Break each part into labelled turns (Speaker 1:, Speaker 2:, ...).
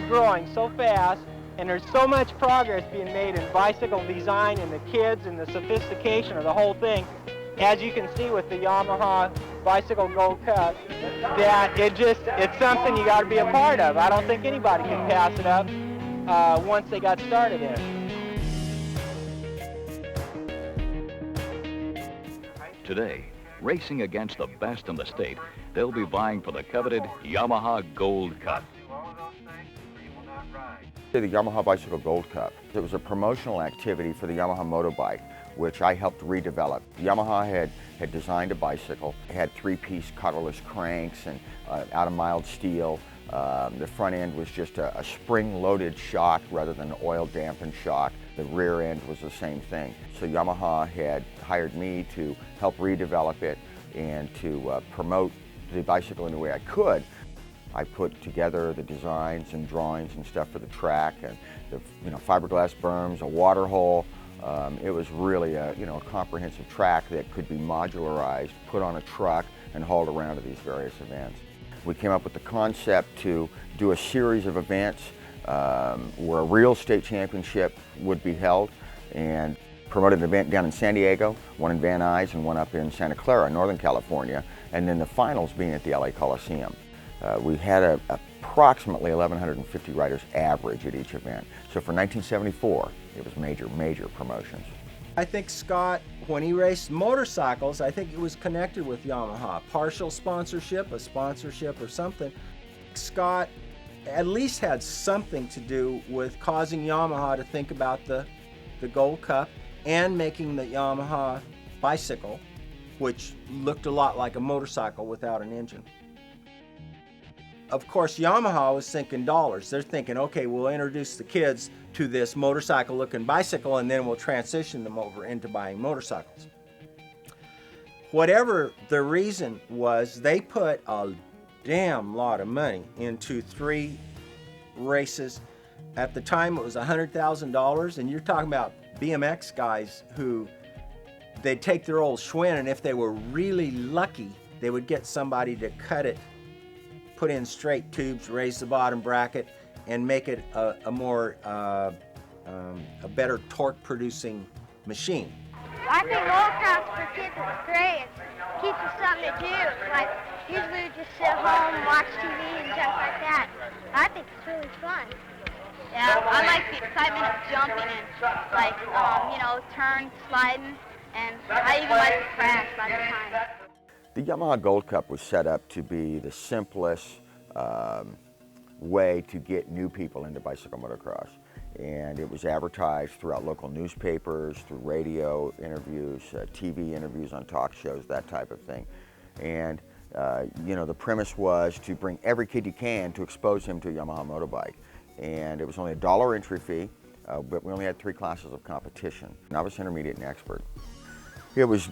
Speaker 1: Growing so fast, and there's so much progress being made in bicycle design and the kids and the sophistication of the whole thing, as you can see with the Yamaha Bicycle Gold Cup, that it's something you got to be a part of. I don't think anybody can pass it up once they got started in it.
Speaker 2: Today, racing against the best in the state, they'll be vying for the coveted Yamaha Gold Cup.
Speaker 3: The Yamaha Bicycle Gold Cup. It was a promotional activity for the Yamaha Moto-Bike, which I helped redevelop. Yamaha had designed a bicycle. It had three-piece colorless cranks and out of mild steel. The front end was just a spring-loaded shock rather than an oil-dampened shock. The rear end was the same thing. So Yamaha had hired me to help redevelop it and to promote the bicycle in the way I could. I put together the designs and drawings and stuff for the track, and the fiberglass berms, a water hole. It was really a comprehensive track that could be modularized, put on a truck, and hauled around to these various events. We came up with the concept to do a series of events where a real state championship would be held, and promoted an event down in San Diego, one in Van Nuys, and one up in Santa Clara, Northern California, and then the finals being at the LA Coliseum. We had approximately 1,150 riders average at each event. So for 1974, it was major promotions.
Speaker 1: I think Scott, when he raced motorcycles, I think it was connected with Yamaha. Partial sponsorship, a sponsorship or something. Scott at least had something to do with causing Yamaha to think about the Gold Cup and making the Yamaha bicycle, which looked a lot like a motorcycle without an engine. Of course, Yamaha was thinking dollars. They're thinking, okay, we'll introduce the kids to this motorcycle-looking bicycle, and then we'll transition them over into buying motorcycles. Whatever the reason was, they put a damn lot of money into 3 races. At the time, it was $100,000, and you're talking about BMX guys who, they'd take their old Schwinn, and if they were really lucky, they would get somebody to cut it, put in straight tubes, raise the bottom bracket, and make it a better torque-producing machine.
Speaker 4: I think motocross for kids is great. It keeps us something to do. Like, usually we just sit home and watch TV and stuff like that. I think it's really fun.
Speaker 5: Yeah, I like the excitement of jumping and, like, turn, sliding, and I even like to crash by the time.
Speaker 3: The Yamaha Gold Cup was set up to be the simplest way to get new people into bicycle motocross. And it was advertised throughout local newspapers, through radio interviews, TV interviews on talk shows, that type of thing. And the premise was to bring every kid you can to expose him to a Yamaha motorbike. And it was only a $1 entry fee, but we only had 3 classes of competition: novice, intermediate, and expert. It was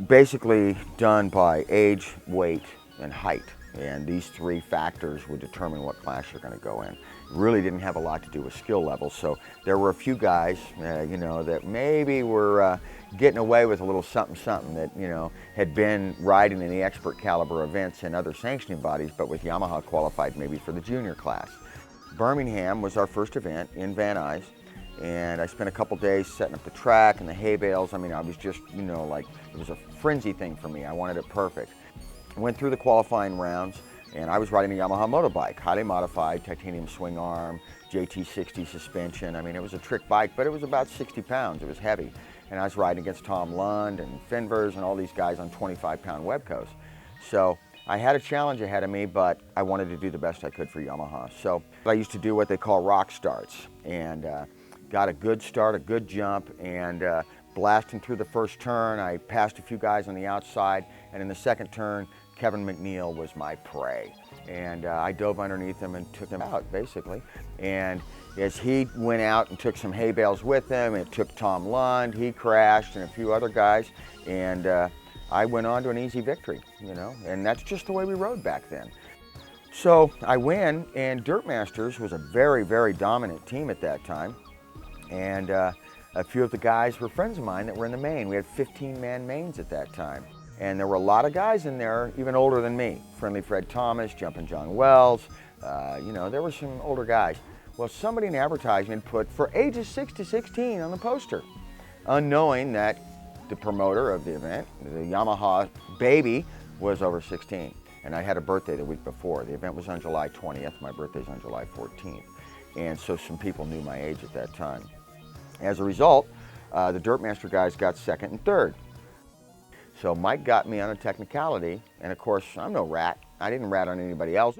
Speaker 3: basically done by age, weight, and height. And these three factors would determine what class you're going to go in. It really didn't have a lot to do with skill level. So there were a few guys, you know, that maybe were getting away with a little something that, you know, had been riding in the expert caliber events and other sanctioning bodies, but with Yamaha qualified maybe for the junior class. Birmingham was our first event in Van Nuys, and I spent a couple days setting up the track and the hay bales. I mean, I was just, you know, like, it was a frenzy thing for me. I wanted it perfect. Went through the qualifying rounds, and I was riding a Yamaha Moto-Bike, highly modified, titanium swing arm, JT60 suspension. I mean, it was a trick bike, but it was about 60 pounds. It was heavy. And I was riding against Tom Lund and Finvers and all these guys on 25-pound Webcos. So I had a challenge ahead of me, but I wanted to do the best I could for Yamaha. So I used to do what they call rock starts, and got a good start, a good jump, and blasting through the first turn. I passed a few guys on the outside, and in the second turn, Kevin McNeil was my prey. And I dove underneath him and took him out, basically. And as he went out and took some hay bales with him, it took Tom Lund, he crashed, and a few other guys. And I went on to an easy victory, you know, and that's just the way we rode back then. So I win, and Dirt Masters was a very, very dominant team at that time. And a few of the guys were friends of mine that were in the main. We had 15-man mains at that time. And there were a lot of guys in there, even older than me. Friendly Fred Thomas, Jumpin' John Wells, you know, there were some older guys. Well, somebody in advertising put for ages 6 to 16 on the poster, unknowing that the promoter of the event, the Yamaha baby, was over 16. And I had a birthday the week before. The event was on July 20th. My birthday's on July 14th. And so some people knew my age at that time. As a result, the Dirtmaster guys got second and third. So Mike got me on a technicality, and of course, I'm no rat. I didn't rat on anybody else.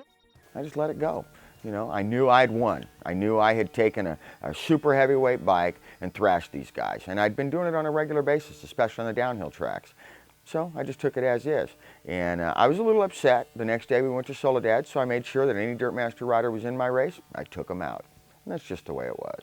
Speaker 3: I just let it go. You know, I knew I'd won. I knew I had taken a super heavyweight bike and thrashed these guys. And I'd been doing it on a regular basis, especially on the downhill tracks. So I just took it as is. And I was a little upset. The next day we went to Soledad, so I made sure that any Dirtmaster rider was in my race, I took them out. And that's just the way it was.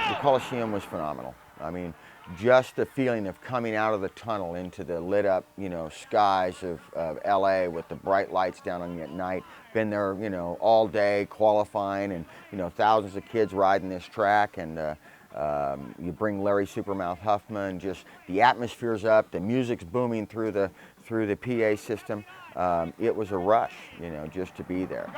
Speaker 3: The Coliseum was phenomenal. I mean, just the feeling of coming out of the tunnel into the lit up, you know, skies of LA with the bright lights down on you at night. Been there, you know, all day qualifying, and, you know, thousands of kids riding this track, and you bring Larry Supermouth Huffman, just the atmosphere's up, the music's booming through the PA system. It was a rush, you know, just to be there.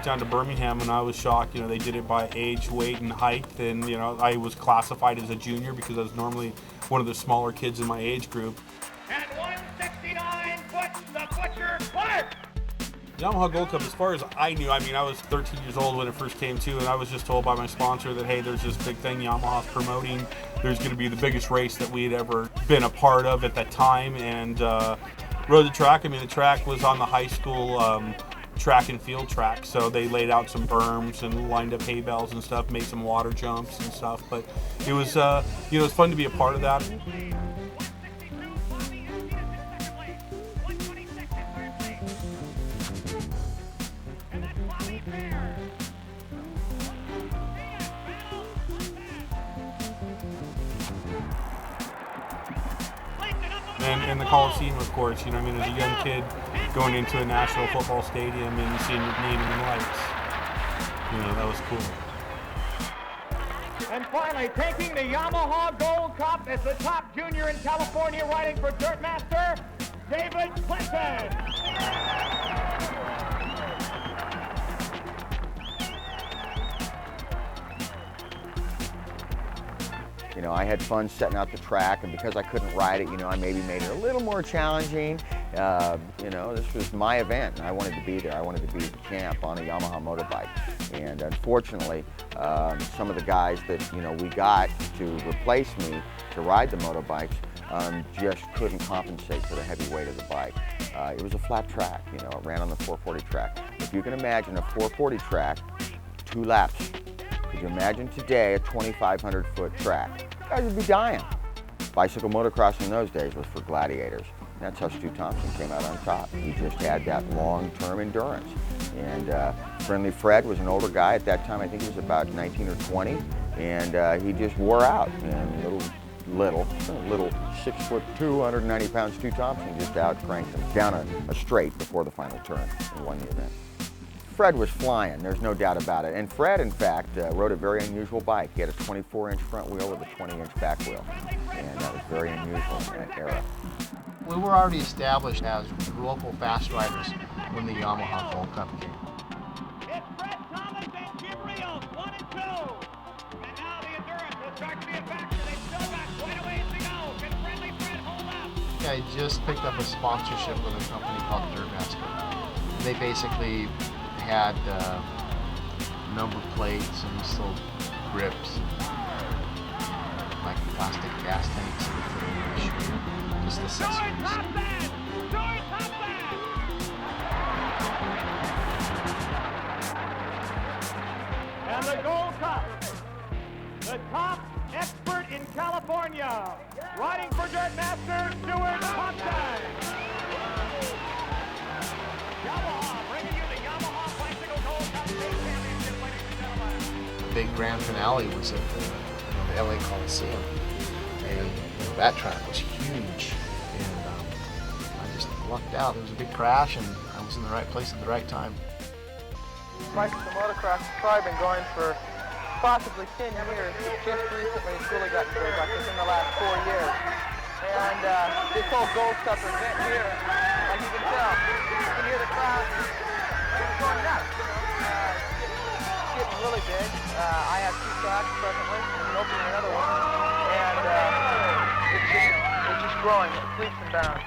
Speaker 6: Down to Birmingham, and I was shocked. You know, they did it by age, weight, and height, and, you know, I was classified as a junior because I was normally one of the smaller kids in my age group.
Speaker 7: At 169, the Butcher Clark.
Speaker 6: Yamaha Gold Cup, as far as I knew, I mean, I was 13 years old when it first came to, and I was just told by my sponsor that, hey, there's this big thing Yamaha's promoting. There's going to be the biggest race that we had ever been a part of at that time, and rode the track. I mean, the track was on the high school track and field track, so they laid out some berms and lined up hay bales and stuff, made some water jumps and stuff, but it was you know, it's fun to be a part of that.
Speaker 7: Placed it up
Speaker 6: And the Coliseum, of course. You know, I mean, as a young kid going into a National Football Stadium and seeing your name in the lights, you know, that was cool.
Speaker 7: And finally, taking the Yamaha Gold Cup as the top junior in California, riding for Dirtmaster, David Clinton.
Speaker 3: You know, I had fun setting out the track, and because I couldn't ride it, you know, I maybe made it a little more challenging. You know, this was my event, and I wanted to be there. I wanted to be the champ on a Yamaha motorbike. And unfortunately, some of the guys that, you know, we got to replace me to ride the motorbikes just couldn't compensate for the heavy weight of the bike. It was a flat track, you know, it ran on the 440 track. If you can imagine a 440 track, 2 laps. Could you imagine today a 2,500 foot track? You guys would be dying. Bicycle motocross in those days was for gladiators. That's how Stu Thompson came out on top. He just had that long-term endurance. And Friendly Fred was an older guy at that time. I think he was about 19 or 20. And he just wore out. And little 6'2", 190 pounds Stu Thompson just out-cranked him down a straight before the final turn and won the event. Fred was flying, there's no doubt about it. And Fred, in fact, rode a very unusual bike. He had a 24-inch front wheel with a 20-inch back wheel. And that was very unusual in that era.
Speaker 8: We were already established as local fast riders when the Yamaha Gold Cup came.
Speaker 7: It's Fred Thomas and Jim Rios, 1 and 2. And now the endurance will start to be a factor. They've still got quite a ways to go. Can Friendly Fred hold up?
Speaker 8: I just picked up a sponsorship with a company called Dirtmaster. They basically had number plates and sold grips, like plastic gas tanks and just accessories.
Speaker 7: And the Gold Cup, the top expert in California, riding for Dirtmaster, Stuart Thompson. Yamaha bringing you the Yamaha Bicycle Gold Cup State Championship, ladies and gentlemen.
Speaker 8: The big grand finale was at the LA Coliseum, and that track was huge, and I just lucked out. There was a big crash, and I was in the right place at the right time.
Speaker 9: Bicycle motocross has probably been going for possibly 10 years. Just recently it's really gotten big, like within the last 4 years. And this whole Gold Cup event here, like you can tell, you can hear the crowd going nuts. It's getting really big. I have 2 tracks presently, and opening another one. And it's just growing leaps and bounds.